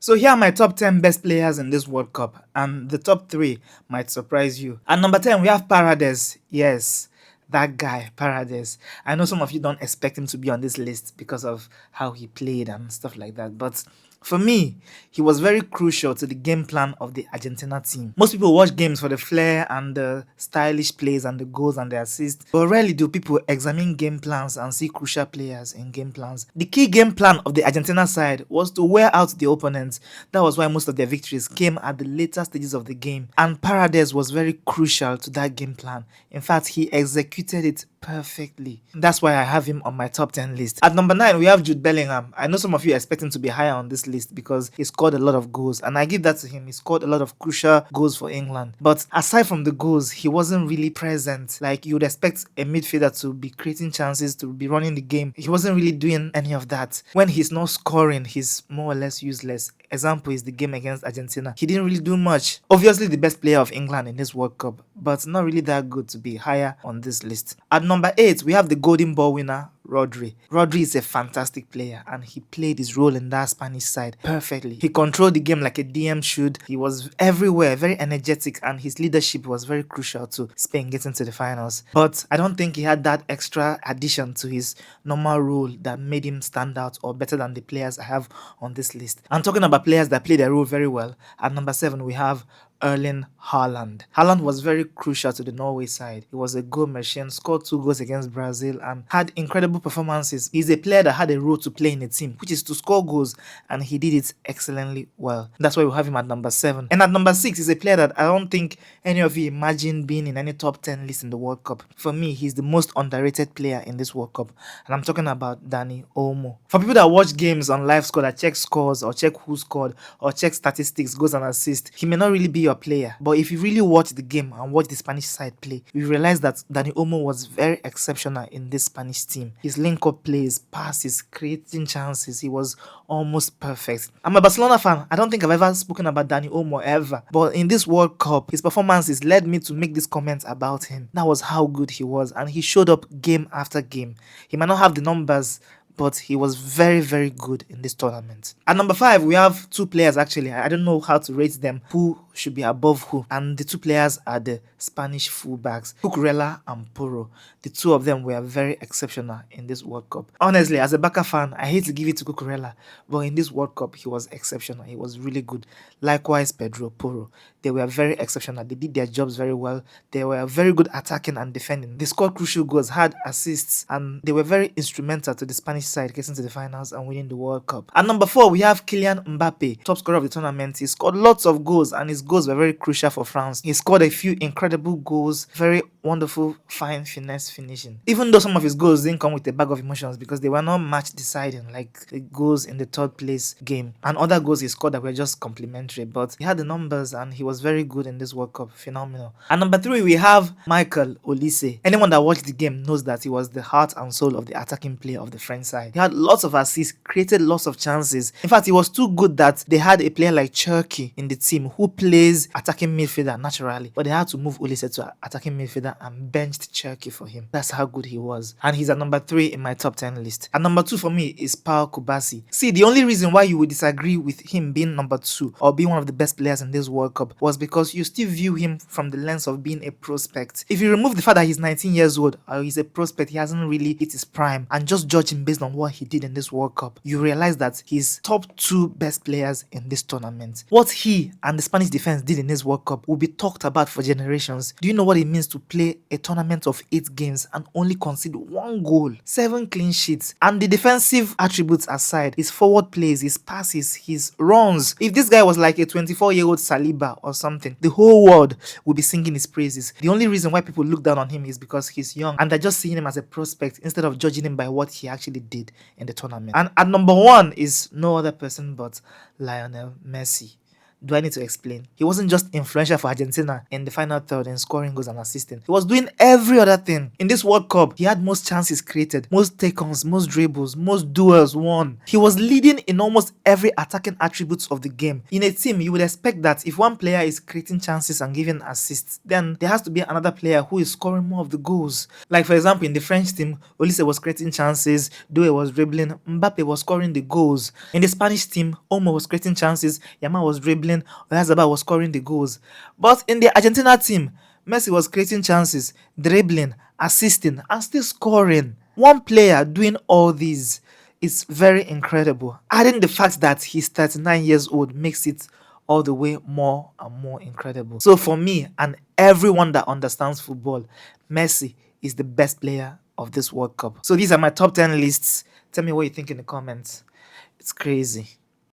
So here are my top 10 best players in this World Cup, and the top 3 might surprise you. At number 10, we have Paredes. Yes, that guy, Paredes. I know some of you don't expect him to be on this list because of how he played and stuff like that, but for me, he was very crucial to the game plan of the Argentina team. Most people watch games for the flair and the stylish plays and the goals and the assists, but rarely do people examine game plans and see crucial players in game plans. The key game plan of the Argentina side was to wear out the opponents. That was why most of their victories came at the later stages of the game, and Paredes was very crucial to that game plan. In fact, he executed it perfectly. That's why I have him on my top 10 list. At number 9, we have Jude Bellingham. I know some of you expect him to be higher on this list because he scored a lot of goals, and I give that to him. He scored a lot of crucial goals for England. But aside from the goals, he wasn't really present. Like you would expect a midfielder to be creating chances, to be running the game. He wasn't really doing any of that. When he's not scoring, he's more or less useless. Example is the game against Argentina. He didn't really do much. Obviously the best player of England in this World Cup, but not really that good to be higher on this list. At number 8, we have the Golden Ball winner, Rodri. Rodri is a fantastic player and he played his role in that Spanish side perfectly. He controlled the game like a DM should. He was everywhere, very energetic, and his leadership was very crucial to Spain getting to the finals. But I don't think he had that extra addition to his normal role that made him stand out or better than the players I have on this list. I'm talking about players that play their role very well. At number 7, we have Erling Haaland. Haaland was very crucial to the Norway side. He was a goal machine, scored 2 goals against Brazil, and had incredible performances. He's a player that had a role to play in a team, which is to score goals, and he did it excellently well. That's why we have him at number 7. And at number 6 is a player that I don't think any of you imagine being in any top 10 list in the World Cup. For me, he's the most underrated player in this World Cup, and I'm talking about Dani Olmo. For people that watch games on live score, that check scores or check who scored or check statistics, goals and assists, he may not really be your player, but if you really watch the game and watch the Spanish side play, you realize that Dani Olmo was very exceptional in this Spanish team. His link-up plays, passes, creating chances, he was almost perfect. I'm a Barcelona fan. I don't think I've ever spoken about Dani Olmo ever, but in this World Cup, his performances led me to make this comment about him. That was how good he was, and he showed up game after game. He might not have the numbers, but he was very, very good in this tournament. At number 5, we have 2 players actually. I don't know how to rate them, who should be above who. And the 2 players are the Spanish fullbacks, Cucurella and Porro. The 2 of them were very exceptional in this World Cup. Honestly, as a Barca fan, I hate to give it to Cucurella, but in this World Cup, he was exceptional. He was really good. Likewise, Pedro Porro. They were very exceptional. They did their jobs very well. They were very good attacking and defending. They scored crucial goals, had assists, and they were very instrumental to the Spanish side getting to the finals and winning the World Cup. At number 4, we have Kylian Mbappe, top scorer of the tournament. He scored lots of goals, and his goals were very crucial for France. He scored a few incredible goals, very wonderful, fine finesse finishing. Even though some of his goals didn't come with a bag of emotions because they were not match deciding, like the goals in the 3rd place game, and other goals he scored that were just complimentary, but he had the numbers and he was very good in this World Cup. Phenomenal. At number 3, we have Michael Olise. Anyone that watched the game knows that he was the heart and soul of the attacking play of the French side. He had lots of assists, created lots of chances. In fact, he was too good that they had a player like Cherki in the team who plays attacking midfielder naturally, but they had to move Olise to attacking midfielder and benched Cherki for him. That's how good he was. And he's at number 3 in my top 10 list. At number 2 for me is Paul Kubasi. See, the only reason why you would disagree with him being number 2 or being one of the best players in this World Cup was because you still view him from the lens of being a prospect. If you remove the fact that he's 19 years old or he's a prospect, he hasn't really hit his prime, and just judge him based on what he did in this World Cup, you realize that he's top 2 best players in this tournament. What he and the Spanish defense did in this World Cup will be talked about for generations. Do you know what it means to play a tournament of 8 games and only concede 1 goal, 7 clean sheets, and the defensive attributes aside, his forward plays, his passes, his runs? If this guy was like a 24-year-old Saliba or something, the whole world would be singing his praises. The only reason why people look down on him is because he's young and they're just seeing him as a prospect instead of judging him by what he actually did in the tournament. And at number 1 is no other person but Lionel Messi. Do I need to explain? He wasn't just influential for Argentina in the final third in scoring goals and assisting. He was doing every other thing. In this World Cup, he had most chances created, most take-ons, most dribbles, most duels won. He was leading in almost every attacking attributes of the game. In a team, you would expect that if one player is creating chances and giving assists, then there has to be another player who is scoring more of the goals. Like for example, in the French team, Olise was creating chances, Doué was dribbling, Mbappe was scoring the goals. In the Spanish team, Olmo was creating chances, Yamal was dribbling, Oyarzabal was scoring the goals. But in the Argentina team, Messi was creating chances, dribbling, assisting, and still scoring. One player doing all these is very incredible. Adding the fact that he's 39 years old makes it all the way more and more incredible. So for me and everyone that understands football, Messi is the best player of this World Cup. So these are my top 10 lists. Tell me what you think in the comments. It's crazy.